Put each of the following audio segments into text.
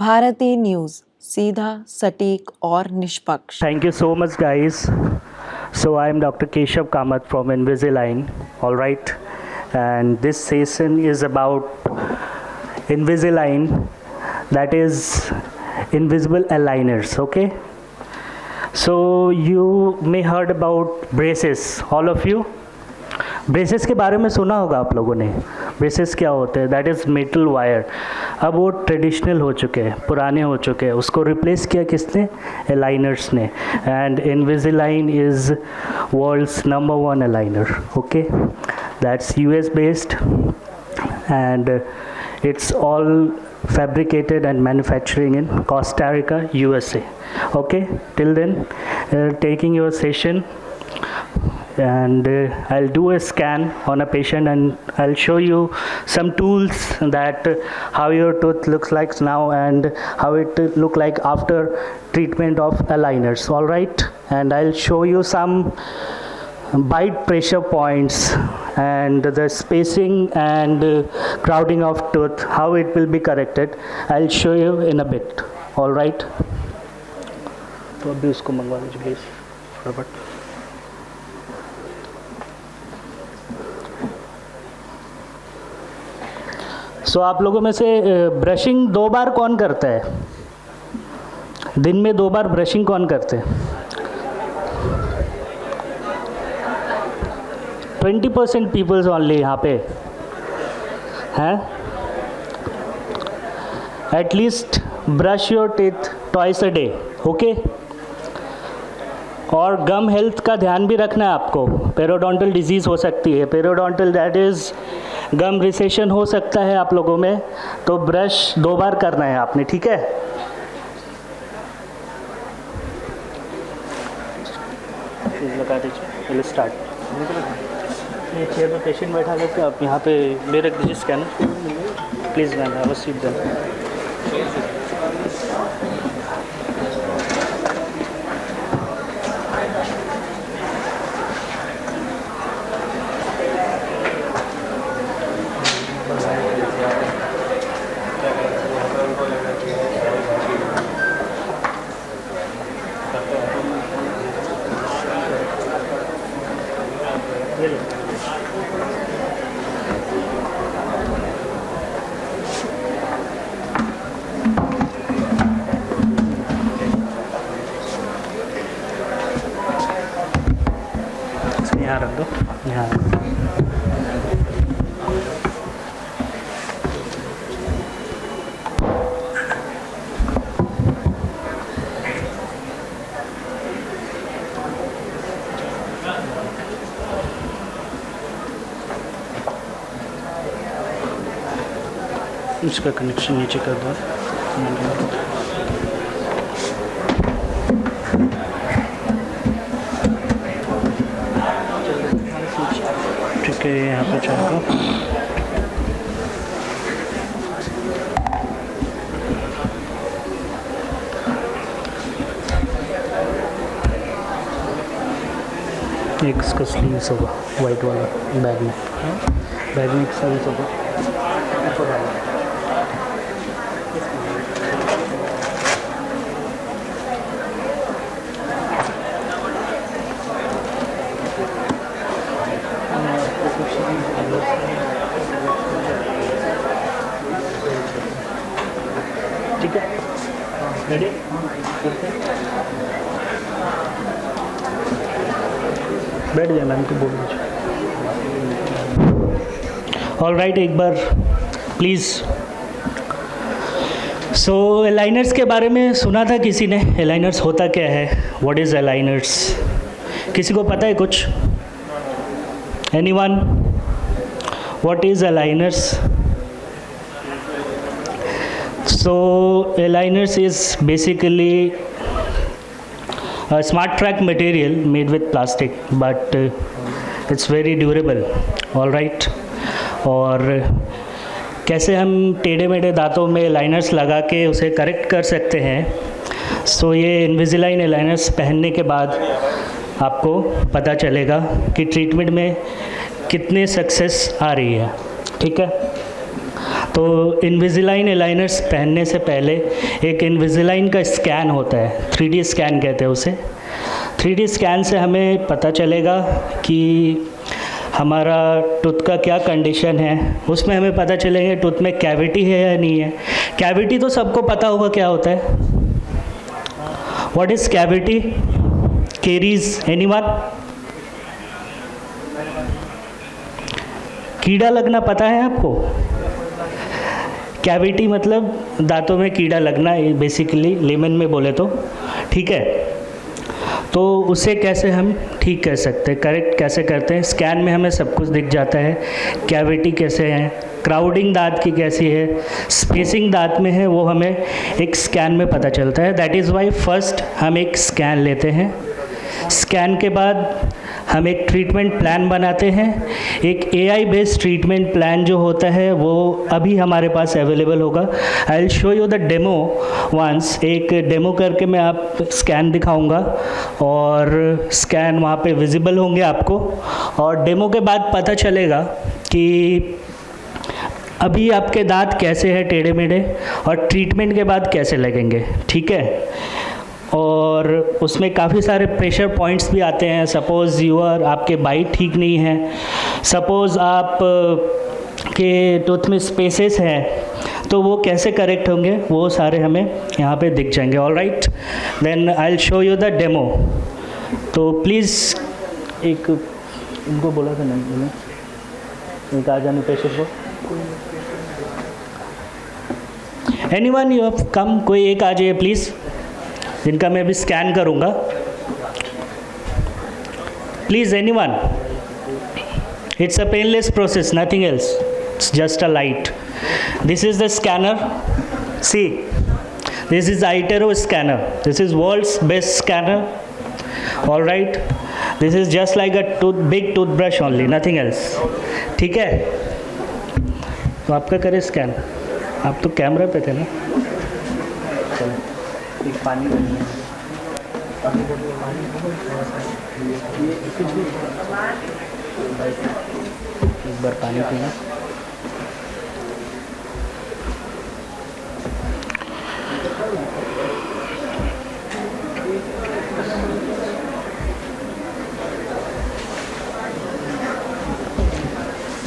Bharti news, सीधा, सटीक और निष्पक्ष। Thank you so much, guys. So I am Dr. Keshav Kamath from Invisalign. All right, and this session is about Invisalign, that is invisible aligners. Okay. So you may heard about braces, all of you. Braces के बारे में सुना होगा आप लोगों ने. Braces क्या होते हैं? That is metal wire. अब वो ट्रेडिशनल हो चुके हैं, पुराने हो चुके हैं. उसको रिप्लेस किया किसने? अलाइनर्स ने. And Invisalign is world's number 1 aligner. Okay, that's US based and it's all fabricated and manufacturing in Costa Rica, USA. Okay, till then taking your session, and I'll do a scan on a patient and I'll show you some tools that how your tooth looks like now and how it look like after treatment of aligners. All right, and I'll show you some bite pressure points and the spacing and crowding of tooth, how it will be corrected. I'll show you in a bit. All right, तो अभी उसको मंगवा लीजिए please फटाफट. सो आप लोगों में से ब्रशिंग 2 बार कौन करता है? दिन में 2 बार ब्रशिंग कौन करते हैं? 20% पीपल्स ओनली यहाँ पे हैं. At least brush your teeth twice a day. Okay, और गम हेल्थ का ध्यान भी रखना है आपको. पेरोडोंटल डिजीज़ हो सकती है. पेरोडोंटल दैट इज़ गम रिसेशन हो सकता है आप लोगों में, तो ब्रश 2 बार करना है आपने. ठीक है, लगा दीजिए. स्टार्ट. ये चेयर पर पेशेंट बैठा लेते आप यहाँ पे ले रख दीजिए scanner please. Ma'am have a seat there. यहाँ रख दो. यहाँ इसका कनेक्शन नीचे कर दो. ठीक है, यहाँ पे चलो. एक इसका स्लीव्स होगा वाइट वाला बैग में. बैग में एक स्लीव्स होगा. ठीक है, रेडी. बैठ जाए मैम को बोल दीजिए. ऑल राइट, एक बार प्लीज़. सो अलाइनर्स के बारे में सुना था किसी ने? अलाइनर्स होता क्या है? What is aligners? किसी को पता है कुछ? Anyone? What is aligners? So aligners is basically a smart track material made with plastic, but it's very durable. All right, और कैसे हम टेढ़े मेढ़े दांतों में अलाइनर्स लगा के उसे करेक्ट कर सकते हैं. सो ये इनविजिलाइन अलाइनर्स पहनने के बाद आपको पता चलेगा कि ट्रीटमेंट में कितने सक्सेस आ रही है. ठीक है, तो इनविजिलाइन अलाइनर्स पहनने से पहले एक इनविजिलाइन का स्कैन होता है, 3D स्कैन कहते हैं उसे। 3D स्कैन से हमें पता चलेगा कि हमारा टूथ का क्या कंडीशन है। उसमें हमें पता चलेगा टूथ में कैविटी है या नहीं है। कैविटी तो सबको पता होगा क्या होता है। What is cavity? Caries, anyone? कीड़ा लगना पता है आपको? कैविटी मतलब दांतों में कीड़ा लगना, बेसिकली लेमन में बोले तो, ठीक है। तो उसे कैसे हम ठीक कर सकते हैं, करेक्ट कैसे करते हैं? स्कैन में हमें सब कुछ दिख जाता है, कैविटी कैसे है, क्राउडिंग दांत की कैसी है, स्पेसिंग दांत में है, वो हमें एक स्कैन में पता चलता है। दैट इज़ वाई फर्स्ट हम एक स्कैन लेते हैं। स्कैन के बाद हम एक ट्रीटमेंट प्लान बनाते हैं। एक AI बेस्ड ट्रीटमेंट प्लान जो होता है वो अभी हमारे पास अवेलेबल होगा। I will show you the demo once. एक डेमो करके मैं आप स्कैन दिखाऊंगा और स्कैन वहाँ पे विजिबल होंगे आपको, और डेमो के बाद पता चलेगा कि अभी आपके दांत कैसे हैं, टेढ़े मेढ़े, और ट्रीटमेंट के बाद कैसे लगेंगे, ठीक है। और उसमें काफ़ी सारे प्रेशर पॉइंट्स भी आते हैं। सपोज़ आपके बाइट ठीक नहीं है, सपोज़ आप के टूथ में स्पेसेस हैं, तो वो कैसे करेक्ट होंगे वो सारे हमें यहाँ पे दिख जाएंगे। All right, then I will show you the demo. तो प्लीज़ एक उनको बोला था नहीं बोले, एक आ जाने पेशेंट को। एनीवन यू हैव कम, कोई एक आ जाइए प्लीज़, जिनका मैं अभी स्कैन करूँगा। Please anyone. It's a painless process, nothing else, it's just a light. This is the scanner, see this is iTero scanner, this is world's best scanner. All right, this is just like a big toothbrush only, nothing else, ठीक है। तो आपका करे scan, आप तो camera पे थे ना। चलो एक पानी एक बार पानी पीना।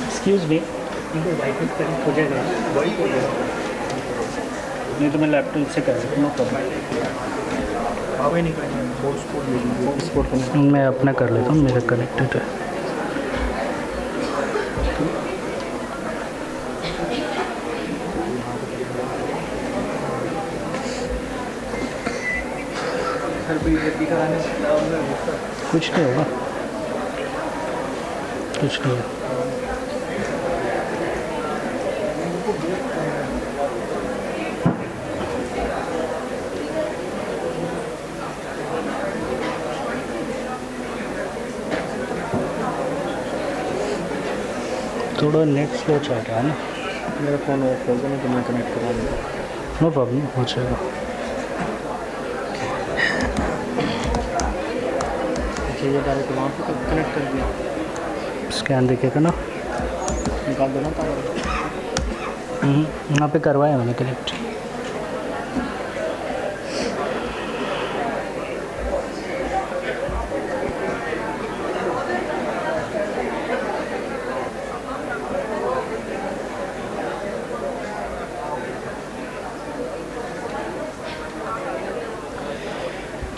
एक्सक्यूज मी, वाइट कनेक्ट हो जाएगा? नहीं तो मैं लैपटॉप से कर सकता हूँ, नो प्रॉब्लम। मैं अपना कर लेता हूँ, मेरा कनेक्टेड है। कुछ नहीं होगा, कुछ नहीं है। थोड़ा नेट स्लो चल रहा है ना, मेरा फ़ोन ऑफ होगा ना, तो मैं कनेक्ट करवा दूँगा, नो प्रॉब्लम, हो जाएगा। ये डायरेक्ट वहाँ पे कनेक्ट कर दिया, स्कैन देखेगा ना, निकाल देना था। वहाँ पे करवाया मैंने कनेक्ट।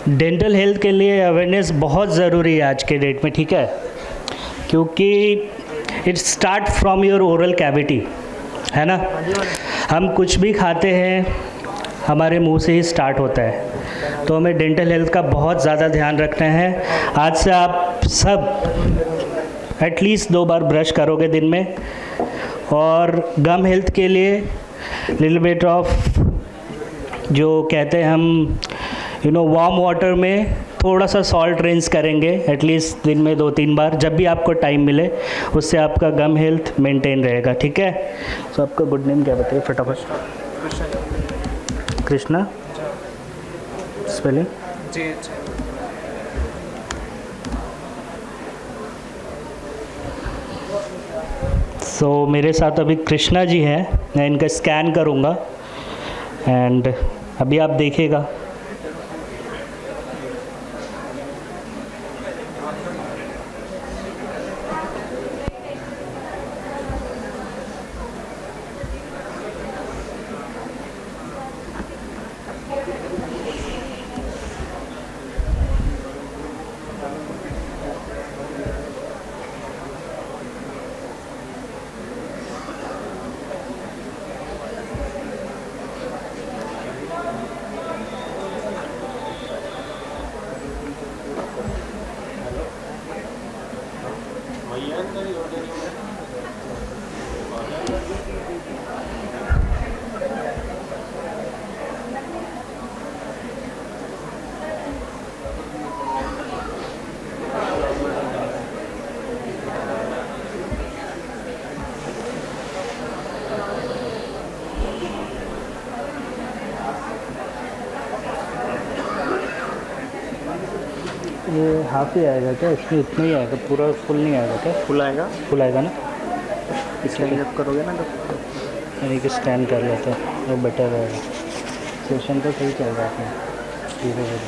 डेंटल हेल्थ के लिए अवेयरनेस बहुत ज़रूरी है आज के डेट में, ठीक है, क्योंकि it start from your oral cavity, है ना। हम कुछ भी खाते हैं हमारे मुंह से ही स्टार्ट होता है, तो हमें डेंटल हेल्थ का बहुत ज़्यादा ध्यान रखना है। आज से आप सब एटलीस्ट 2 बार ब्रश करोगे दिन में, और गम हेल्थ के लिए लिटिल बिट ऑफ जो कहते हैं हम वार्म वाटर में थोड़ा सा सॉल्ट रिंस करेंगे एटलीस्ट दिन में 2-3 बार, जब भी आपको टाइम मिले। उससे आपका गम हेल्थ मेंटेन रहेगा, ठीक है। तो आपका गुड नेम क्या बताइए फटाफट? कृष्णा, स्पेलिंग? सो मेरे साथ अभी कृष्णा जी हैं, मैं इनका स्कैन करूँगा एंड अभी आप देखिएगा। ये हाफ ही आएगा क्या? इसमें इतना ही आएगा, पूरा फुल नहीं आएगा क्या? फुल आएगा। फुल आएगा ना? इसलिए जब करोगे ना तो यानी कि स्कैन कर लेते हैं, वो बेटर रहेगा। सेशन तो सही चल रहा है धीरे धीरे।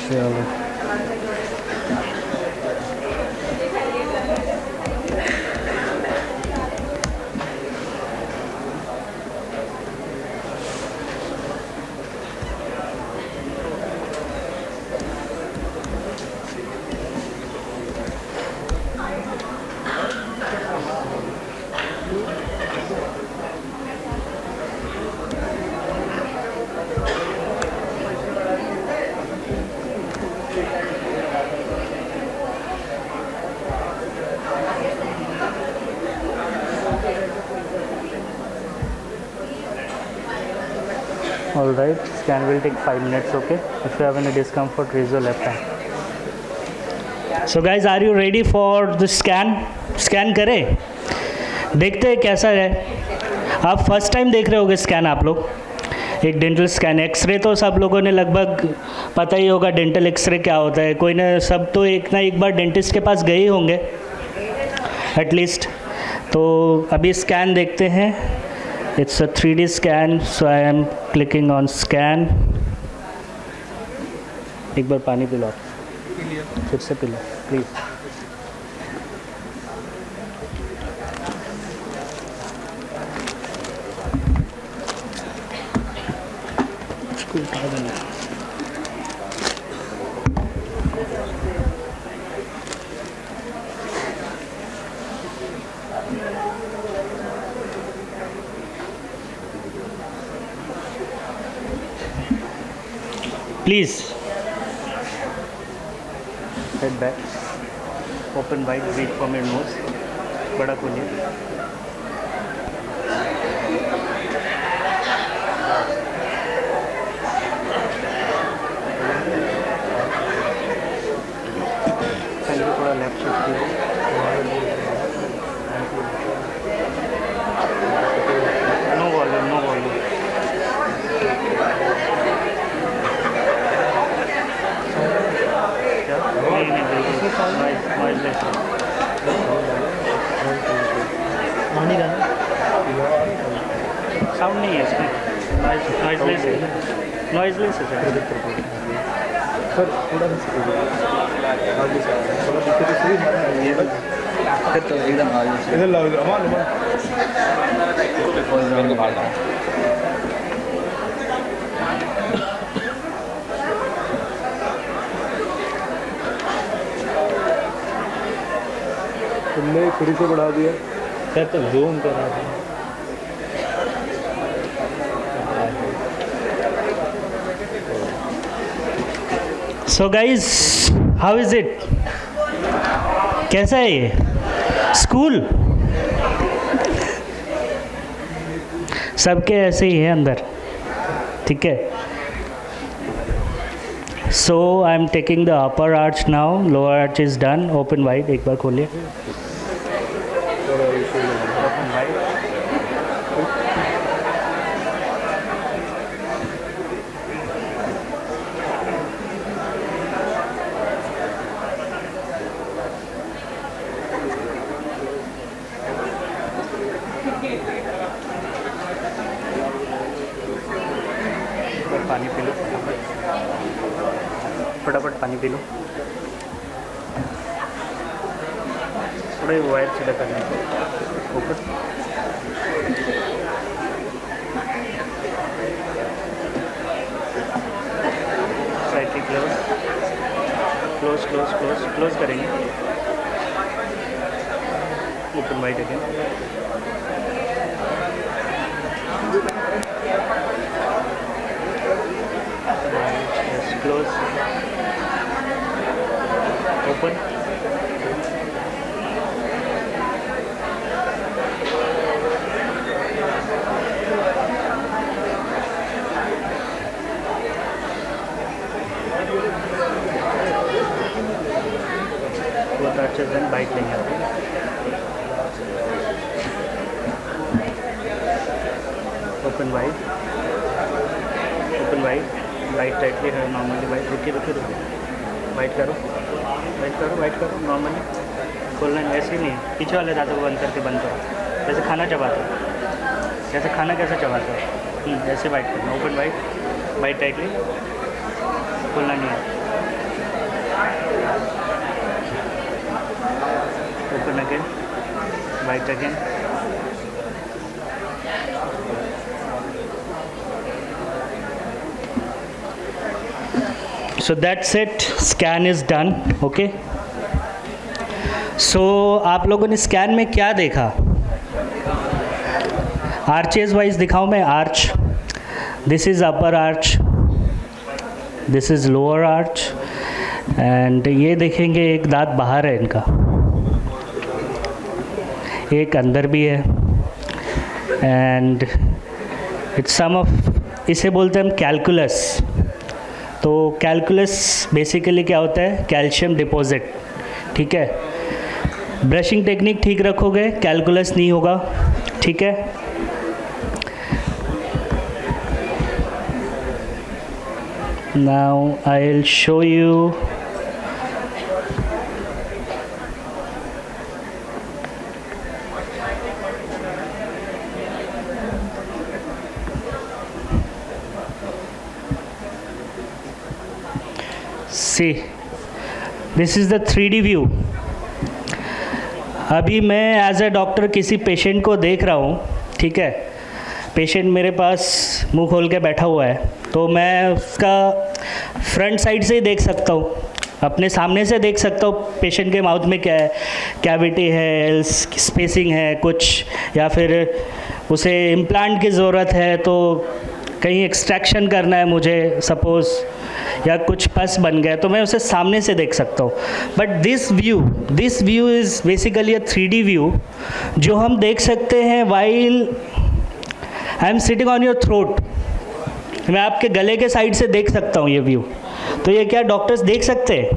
चलो all right, scan will take 5 minutes. Okay, if you have any discomfort, raise your left hand. So guys, are you ready for the scan करें, देखते हैं कैसा है। आप फर्स्ट टाइम देख रहे होगे स्कैन आप लोग, एक डेंटल स्कैन। एक्सरे तो सब लोगों ने लगभग पता ही होगा डेंटल एक्सरे क्या होता है, कोई ना सब तो एक ना एक बार डेंटिस्ट के पास गए ही होंगे एटलीस्ट। तो अभी स्कैन देखते हैं। It's a 3D scan, so I am clicking on scan. एक बार पानी पिलो, फिर से पिलो प्लीज़। इसको उठा देना। Please head back, open wide, breathe from your nose, बड़ा खोलिए। चलिए थोड़ा लेफ्ट शिफ्ट कीजिए। No volume, no volume. नहीं बिल्कुल नॉइज़लेस है। साउंड नहीं है इसमें, नॉइज़लेस है, नॉइज़लेस है सर। थोड़ा तो एकदम इधर लाओ, अमान को बाहर लाओ। तुमने खुद से बढ़ा दिया क्या? तो जूम कर रहा था। So guys, how is it? कैसा है ये स्कूल? सबके ऐसे ही है अंदर, ठीक है। So I am taking the upper arch now, lower arch is done. Open wide, एक बार खोलिए। फटाफट पानी पी लो। थोड़ा वायर सीधा करने को ऊपर। साइड क्लोज करेंगे। Open wide again. Close open. बहुत अच्छे से बाइट लेंगे आप। ओपन वाइड वाइट टाइटली है नॉर्मली। वाइट रुकिए वाइट करो नॉर्मली। खोलना ऐसे ही नहीं है, पीछे वाले दांतों को बंद करके बंद करो, जैसे खाना चबाते हो। जैसे खाना कैसे चबाते हो, ऐसे वाइट करना। ओपन वाइट टाइटली, खोलना नहीं है। Open again, white again. So that's it, scan is done. Okay, so आप लोगों ने स्कैन में क्या देखा? आर्चेज वाइज दिखाऊं मैं? Arch, this is upper arch, this is lower arch, and ये देखेंगे एक दांत बाहर है इनका, एक अंदर भी है, एंड इट्स सम ऑफ, इसे बोलते हैं हम कैलकुलस। तो कैलकुलस बेसिकली क्या होता है? Calcium deposit. ठीक है, ब्रशिंग टेक्निक ठीक रखोगे कैलकुलस नहीं होगा। ठीक है, now I will show you see, this is the 3D view. अभी मैं एज ए डॉक्टर किसी पेशेंट को देख रहा हूँ। ठीक है, पेशेंट मेरे पास मुंह खोल के बैठा हुआ है, तो मैं उसका फ्रंट साइड से ही देख सकता हूँ, अपने सामने से देख सकता हूँ पेशेंट के माउथ में क्या है, कैविटी है, स्पेसिंग है कुछ, या फिर उसे इम्प्लांट की ज़रूरत है, तो कहीं एक्सट्रैक्शन करना है मुझे सपोज़, या कुछ पस बन गया, तो मैं उसे सामने से देख सकता हूँ। But this view is basically a 3D view, जो हम देख सकते हैं while I am sitting on your throat. मैं आपके गले के साइड से देख सकता हूँ ये व्यू। तो ये क्या डॉक्टर्स देख सकते हैं?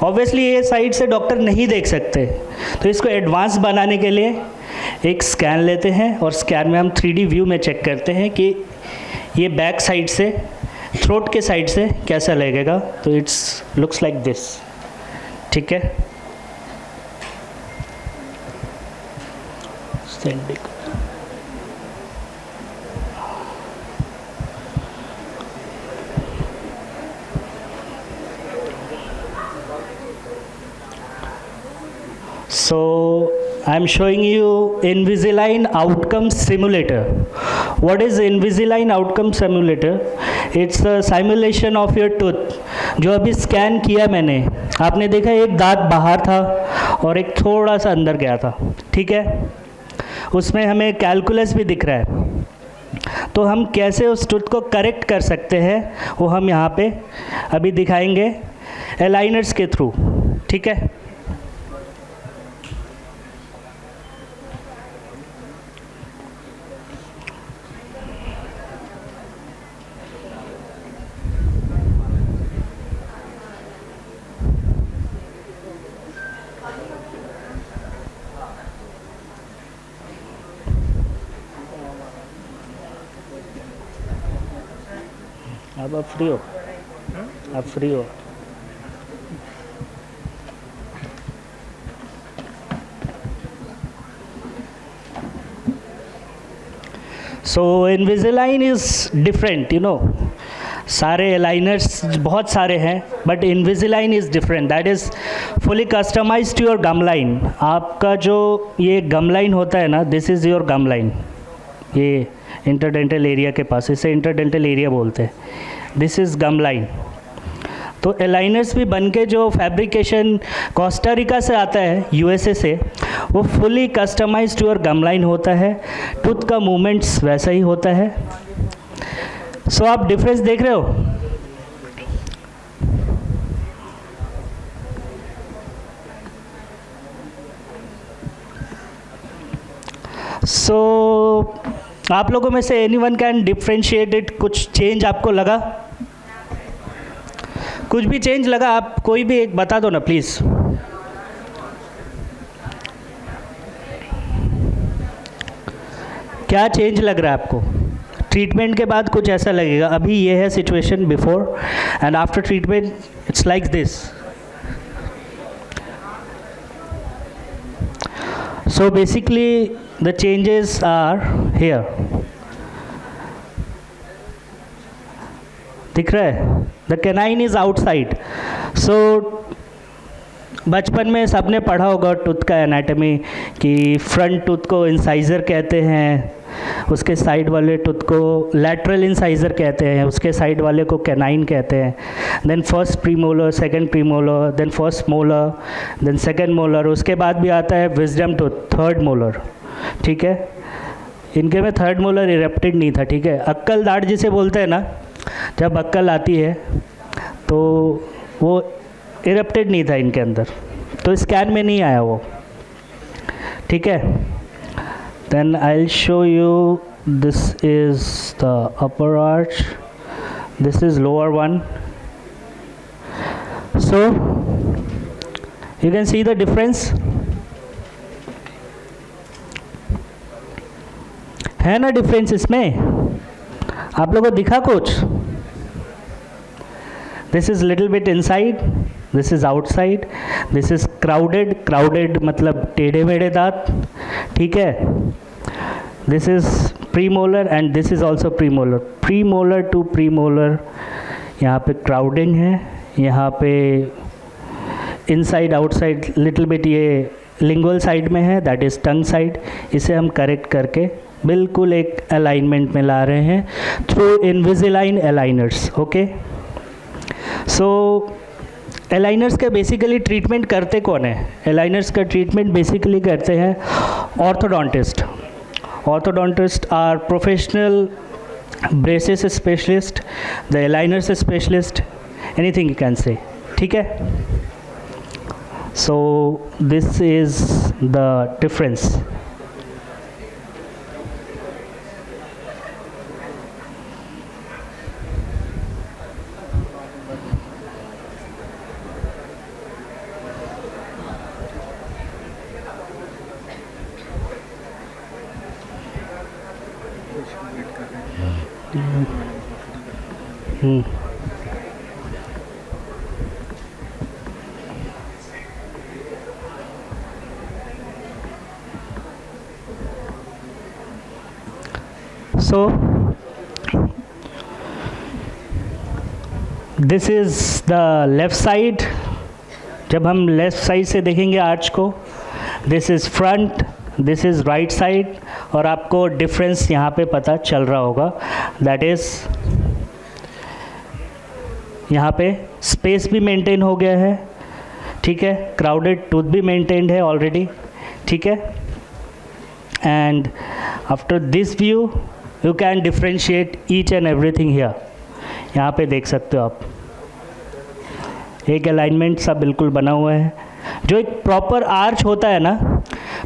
ऑब्वियसली ये साइड से डॉक्टर नहीं देख सकते। तो इसको एडवांस बनाने के लिए एक स्कैन लेते हैं, और स्कैन में हम 3D व्यू में चेक करते हैं कि ये बैक साइड से, थ्रोट के साइड से कैसा लगेगा। तो इट्स लुक्स लाइक दिस। ठीक है, so I'm showing you Invisalign Outcome Simulator. What is Invisalign Outcome Simulator? It's a simulation of your tooth. जो अभी स्कैन किया मैंने, आपने देखा एक दांत बाहर था और एक थोड़ा सा अंदर गया था। ठीक है, उसमें हमें कैलकुलस भी दिख रहा है। तो हम कैसे उस टूथ को करेक्ट कर सकते हैं वो हम यहाँ पे अभी दिखाएंगे अलाइनर्स के थ्रू। ठीक है, अब आप फ्री हो, आप फ्री हो। So Invisalign is different, you know. सारे अलाइनर्स बहुत सारे हैं, but Invisalign is different, that is fully customise to your gum line. आपका जो ये गम लाइन होता है ना, this is your gum line, ये इंटरडेंटल एरिया के पास, इसे इंटरडेंटल एरिया बोलते हैं, दिस इज़ गम लाइन। तो अलाइनर्स भी बन के जो फैब्रिकेशन कोस्टा रिका से आता है, यूएसए से, वो fully customise to your gum line होता है, टूथ का मूवमेंट्स वैसा ही होता है। सो आप डिफरेंस देख रहे हो? सो आप लोगों में से एनीवन कैन डिफ्रेंशिएट इट? कुछ चेंज आपको लगा? कुछ भी चेंज लगा? आप कोई भी एक बता दो ना प्लीज़। क्या चेंज लग रहा है आपको? ट्रीटमेंट के बाद कुछ ऐसा लगेगा, अभी ये है situation before and after treatment, it's like this. So basically the changes are here, दिख रहा है? The canine is outside. So बचपन में सबने पढ़ा होगा टूथ का एनाटॉमी कि फ्रंट टूथ को इंसाइजर कहते हैं, उसके साइड वाले टूथ को लैटरल इंसाइजर कहते हैं, उसके साइड वाले को कैनाइन कहते हैं। Then first premolar, second premolar, then first molar, then second molar, उसके बाद भी आता है विजडम टूथ, थर्ड मोलर। ठीक है, इनके में थर्ड मोलर इरेप्टेड नहीं था। ठीक है, अक्कल दाढ़ जिसे बोलते हैं ना, जब अक्कल आती है तो वो इरेप्टेड नहीं था इनके अंदर, तो स्कैन में नहीं आया वो। ठीक है, then I will show you, this is the upper arch, this is lower one. So you can see the difference, है ना डिफरेंस इसमें? आप लोगों को दिखा कुछ? This is little bit inside, this is outside, this is crowded, crowded मतलब टेढ़े मेढ़े दांत। ठीक है, this is premolar and this is also premolar, premolar to premolar, यहाँ पे क्राउडिंग है, यहाँ पे इनसाइड आउटसाइड लिटिल बिट ये लिंगुअल साइड में है, दैट इज टंग साइड। इसे हम करेक्ट करके बिल्कुल एक अलाइनमेंट में ला रहे हैं through Invisalign aligners. Okay, so aligners का बेसिकली ट्रीटमेंट करते कौन है? अलाइनर्स का ट्रीटमेंट बेसिकली करते हैं orthodontist. Orthodontist are professional braces specialist, the aligners specialist, anything you can say. ठीक है, so this is the difference. So this is the left side। जब हम लेफ्ट साइड से देखेंगे आर्च को, this is front, this is right side, और आपको difference यहाँ पे पता चल रहा होगा, दैट इज़ यहाँ पे स्पेस भी मेंटेन हो गया है। ठीक है, क्राउडेड टूथ भी मेंटेन्ड है ऑलरेडी। ठीक है, and after this view you can differentiate each and everything here. यहाँ पे देख सकते हो आप, एक अलाइनमेंट सा बिल्कुल बना हुआ है। जो एक प्रॉपर आर्च होता है ना,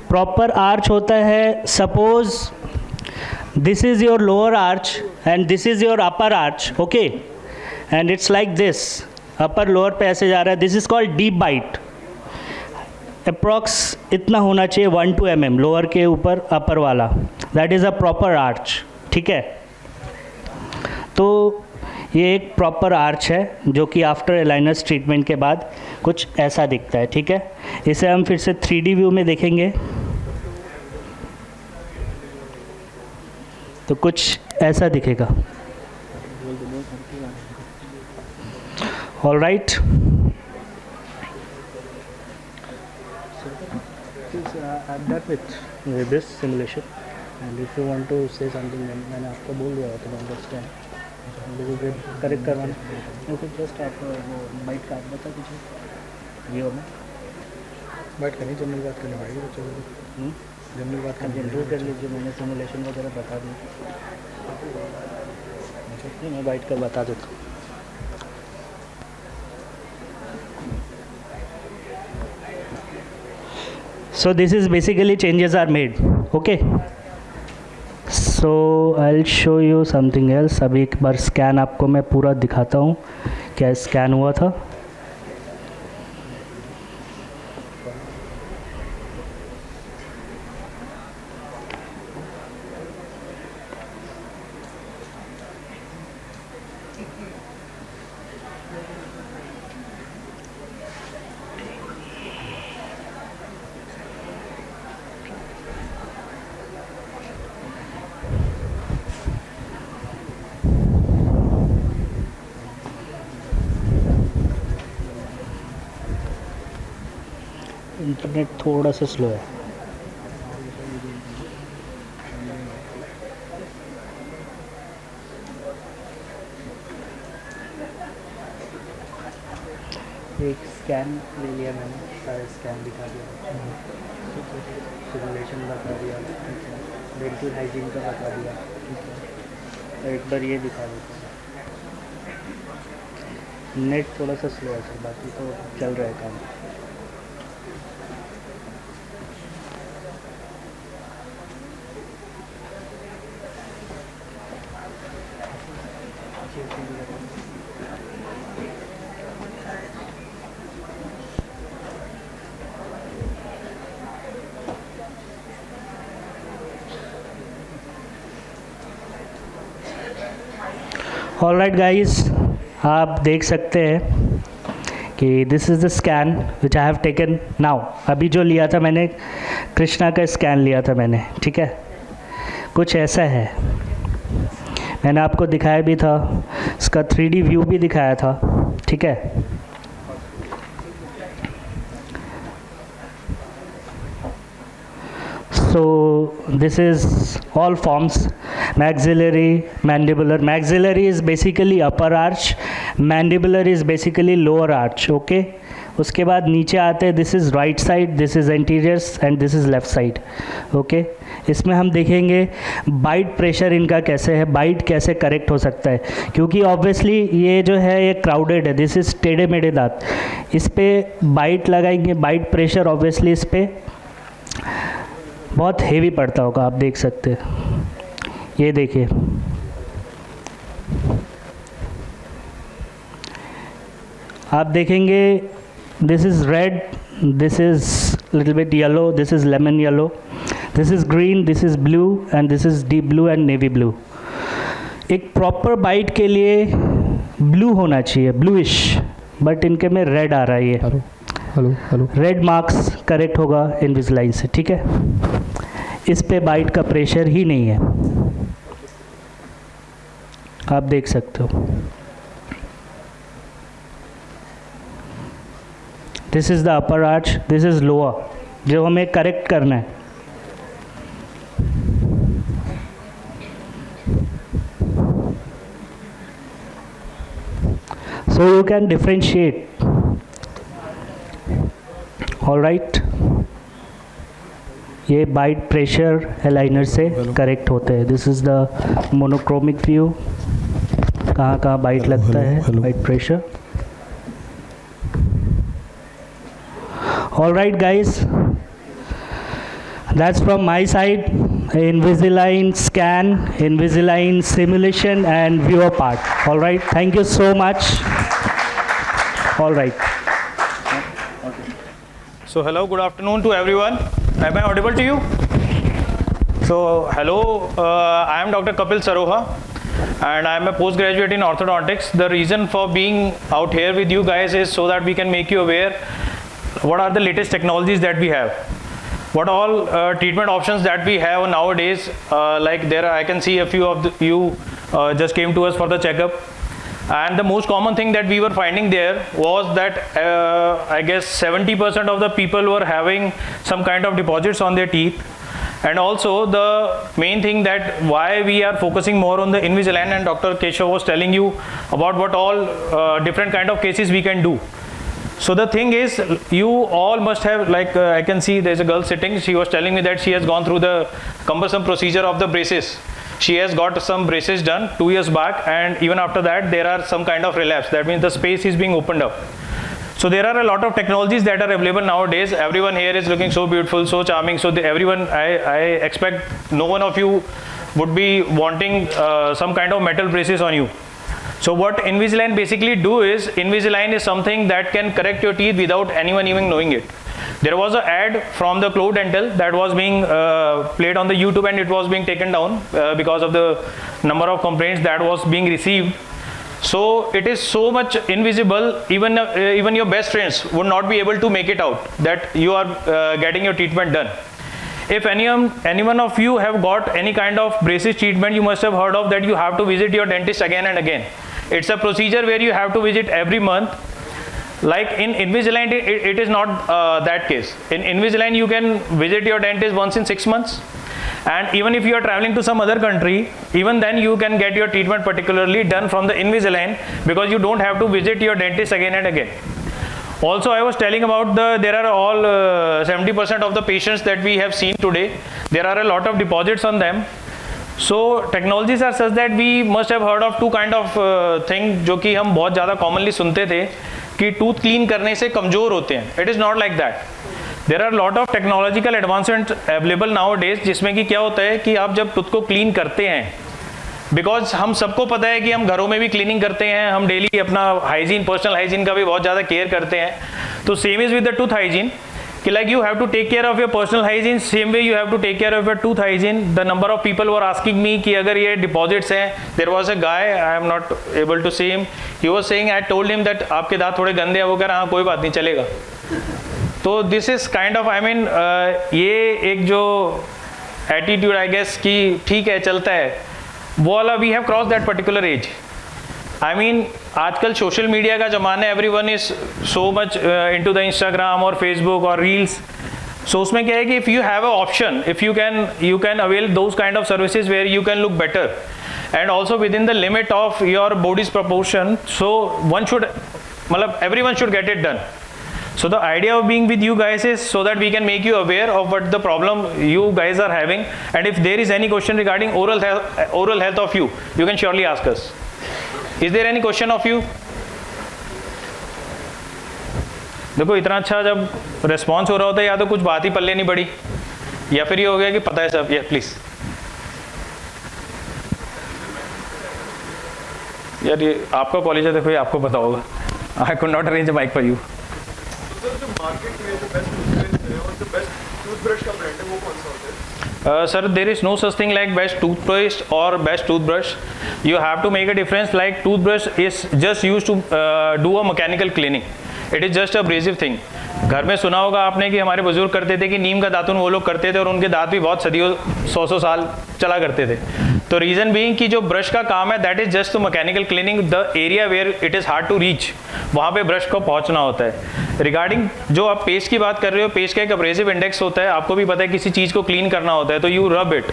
प्रॉपर आर्च होता है, suppose this is your lower arch and this is your upper arch, okay, and it's like this, upper lower पे ऐसे जा रहा है, this is called deep bite. Approx इतना होना चाहिए 1 to 2 mm लोअर के ऊपर अपर वाला, that is a proper arch. ठीक है, तो ये एक प्रॉपर आर्च है जो कि आफ्टर अलाइनर्स ट्रीटमेंट के बाद कुछ ऐसा दिखता है। ठीक है, इसे हम फिर से 3D व्यू में देखेंगे तो कुछ ऐसा दिखेगा। All right. I'm done with this simulation, and if you want to say something, then मैंने आपको बोल दिया तो अंडरस्टैंड करेक्ट करवाना या फिर जस्ट आप वो बाइट का आप बता दीजिए ये में बात करनी जनरल बात करनी पड़ेगी बच्चों को जनरल बात करनी जनरल कर लीजिए मैंने सिमुलेशन वगैरह बता दी मैं बाइट का बता देता हूँ So this is basically changes are made. Okay. So I'll show you something else. अभी एक बार स्कैन आपको मैं पूरा दिखाता हूँ क्या स्कैन हुआ था. इंटरनेट थोड़ा सा स्लो है. एक स्कैन ले लिया मैंने, सारा स्कैन दिखा दिया, सिमुलेशन बता दिया, डेंटल हाइजीन का बता दिया. एक बार ये दिखा देता हूँ. नेट थोड़ा सा स्लो है सर, बाकी तो चल रहा है काम. ऑल राइट गाइज, आप देख सकते हैं कि this is the scan which I have taken now. अभी जो लिया था मैंने, कृष्णा का स्कैन लिया था मैंने, ठीक है. कुछ ऐसा है, मैंने आपको दिखाया भी था, इसका 3D व्यू भी दिखाया था, ठीक है. So this is all forms: maxillary, mandibular. Maxillary is basically upper arch, mandibular is basically lower arch. Okay. उसके बाद नीचे आते हैं, this is right side, this is anteriors and this is left side. Okay. इसमें हम देखेंगे bite pressure इनका कैसे है, बाइट कैसे करेक्ट हो सकता है, क्योंकि ऑब्वियसली ये जो है ये क्राउडेड है, दिस इज़ टेढ़े मेढ़े दांत. इस पर बाइट लगाएंगे, बाइट प्रेशर ऑब्वियसली इस पर बहुत हेवी पड़ता होगा, आप देख सकते हैं. ये देखिए, आप देखेंगे this is red, this is little bit yellow, this is lemon yellow, this is green, this is blue and this is deep blue and navy blue. एक प्रॉपर बाइट के लिए ब्लू होना चाहिए, ब्लूइश, बट इनके में red आ रहा है. ये हेलो रेड मार्क्स करेक्ट होगा इनविजिलाइन से, ठीक है. इस पे बाइट का प्रेशर ही नहीं है, आप देख सकते हो. This is the upper arch, this is lower, जो हमें करेक्ट करना है. So you can differentiate. All right. ये बाइट प्रेशर अलाइनर से करेक्ट होते हैं. This is the monochromic view, कहाँ कहाँ बाइट लगता है, bite pressure. All right guys, that's from my side. Invisalign scan, Invisalign simulation and viewer part. All right, thank you so much. All right. So hello, good afternoon to everyone. Am I audible to you? So hello, I am Dr. Kapil Saroha and I am a postgraduate in orthodontics. The reason for being out here with you guys is so that we can make you aware what are the latest technologies that we have. What all treatment options that we have nowadays, like there I can see a few of you just came to us for the checkup. And the most common thing that we were finding there was that I guess 70% of the people were having some kind of deposits on their teeth. And also the main thing that why we are focusing more on the Invisalign, and Dr. Keshav was telling you about what all different kind of cases we can do. So the thing is, you all must have, like I can see there's a girl sitting, she was telling me that she has gone through the cumbersome procedure of the braces. She has got some braces done 2 years back, and even after that there are some kind of relapse. That means the space is being opened up. So there are a lot of technologies that are available nowadays. Everyone here is looking so beautiful, so charming. So everyone, I expect no one of you would be wanting some kind of metal braces on you. So what Invisalign basically do is, Invisalign is something that can correct your teeth without anyone even knowing it. There was an ad from the Clo Dental that was being played on the YouTube, and it was being taken down because of the number of complaints that was being received. So it is so much invisible, even your best friends would not be able to make it out that you are getting your treatment done. If any one of you have got any kind of braces treatment, you must have heard of that you have to visit your dentist again and again. It's a procedure where you have to visit every month. Like in Invisalign, it is not that case. In Invisalign, you can visit your dentist once in 6 months. And even if you are traveling to some other country, even then you can get your treatment particularly done from the Invisalign, because you don't have to visit your dentist again and again. Also, I was telling about there are all 70% of the patients that we have seen today, there are a lot of deposits on them. So technologies are such that we must have heard of two kind of thing जो कि हम बहुत ज़्यादा commonly सुनते थे कि tooth clean करने से कमज़ोर होते हैं. It is not like that. There are a lot of technological advancements available nowadays, जिसमें कि क्या होता है कि आप जब tooth को clean करते हैं, बिकॉज हम सबको पता है कि हम घरों में भी क्लीनिंग करते हैं, हम डेली अपना हाइजीन, पर्सनल हाइजीन का भी बहुत ज़्यादा केयर करते हैं. तो same is with the tooth hygiene कि like you have to take care of your personal hygiene, same way you have to take care of your tooth hygiene. The number of people were asking me कि अगर ये deposits हैं, there was a guy, I am not able to see him, he was saying, I told him that आपके दांत थोड़े गंदे हैं. वो कह रहा हाँ कोई बात नहीं चलेगा. तो this is kind of, I mean ये एक जो एटीट्यूड आई गेस कि ठीक है चलता है, वो वाला we have cross that particular age. I mean आजकल सोशल मीडिया का ज़माना है, everyone is so much into the Instagram और फेसबुक और रील्स. सो उसमें क्या है कि if you have a option, if you can avail those kind of services where you can look better and also within the limit of your body's proportion. So one should, मतलब everyone should get it done. So the idea of being with you guys is so that we can make you aware of what the problem you guys are having, and if there is any question regarding oral health of you, you can surely ask us. Is there any question of you? देखो इतना अच्छा जब response हो रहा होता है, या तो कुछ बात ही पल्ले नहीं पड़ी, या फिर ये हो गया कि पता है सब. या प्लीज यार ये आपका कॉलेज है, देखो ये आपको पता होगा. I could not arrange a mike for you. Sir, there is no such thing like best toothpaste or best toothbrush. You have to make a difference. Like toothbrush is just used to do a mechanical cleaning. It is just a abrasive thing. घर में सुना होगा आपने कि हमारे बुजुर्ग करते थे कि नीम का दातुन वो लोग करते थे, और उनके दांत भी बहुत सदियों 100 साल चला करते थे. तो रीज़न बीइंग कि जो ब्रश का काम है that is just mechanical cleaning the area where it is hard to reach, वहाँ पे ब्रश को पहुँचना होता है. रिगार्डिंग जो आप पेस्ट की बात कर रहे हो, पेस्ट का एक अब्रेसिव इंडेक्स होता है, आपको भी पता है किसी चीज़ को क्लीन करना होता है तो यू रब इट.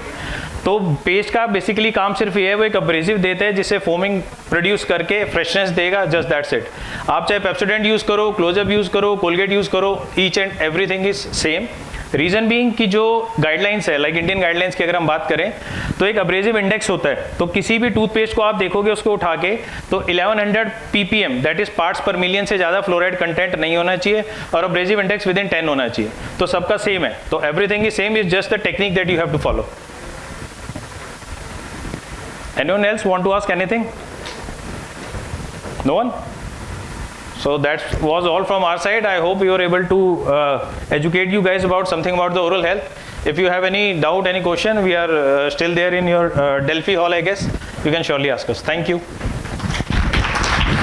तो पेस्ट का बेसिकली काम सिर्फ ये है, वो एक अब्रेसिव देते हैं जिससे फोमिंग प्रोड्यूस करके फ्रेशनेस देगा, जस्ट दैट्स इट. आप चाहे पेप्सोडेंट यूज़ करो, क्लोजअप यूज़ करो, कोलगेट यूज़ करो, each and everything is same. Reason being कि जो गाइडलाइंस है, लाइक इंडियन गाइडलाइंस की अगर हम बात करें तो एक अब्रेसिव इंडेक्स होता है. तो किसी भी टूथपेस्ट को आप देखोगे उसको उठा के तो 1100 ppm दैट इज पार्ट्स पर मिलियन से ज़्यादा फ्लोराइड कंटेंट नहीं होना चाहिए, और अब्रेसिव इंडेक्स विद इन 10 होना चाहिए. तो सबका सेम है. तो everything is same, is just the technique that you have to follow. Anyone else want to ask anything? No one? So that was all from our side. I hope you were able to educate you guys about something about the oral health. If you have any doubt, any question, we are still there in your Delphi hall, I guess. You can surely ask us. Thank you.